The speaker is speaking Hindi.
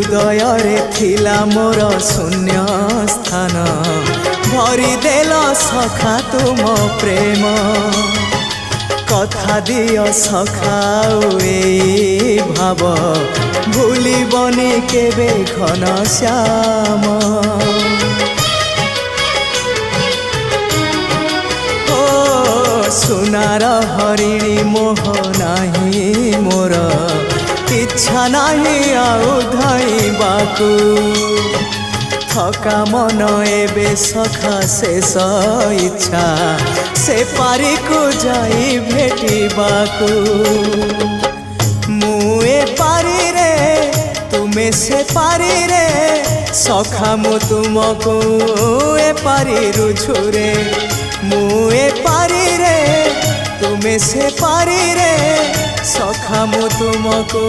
हृदय थिला मोर शून्य स्थान भरी देल सखा तुम प्रेम कथा दियो सखा ए भाव भूलिबनी केबे घन श्याम सुनार हरिणी मोह नाही मोर इच्छा नाही आउ धाइबाकू थका मन एबे सखा शेष इच्छा से पारी को जाई भेटिबाकू मुए पारी रे तुमे से पारी रे सखा मु तुमको ए पारी रुझुरे मुए पारी रे तुमे से पारी रे सखा मु तुमको।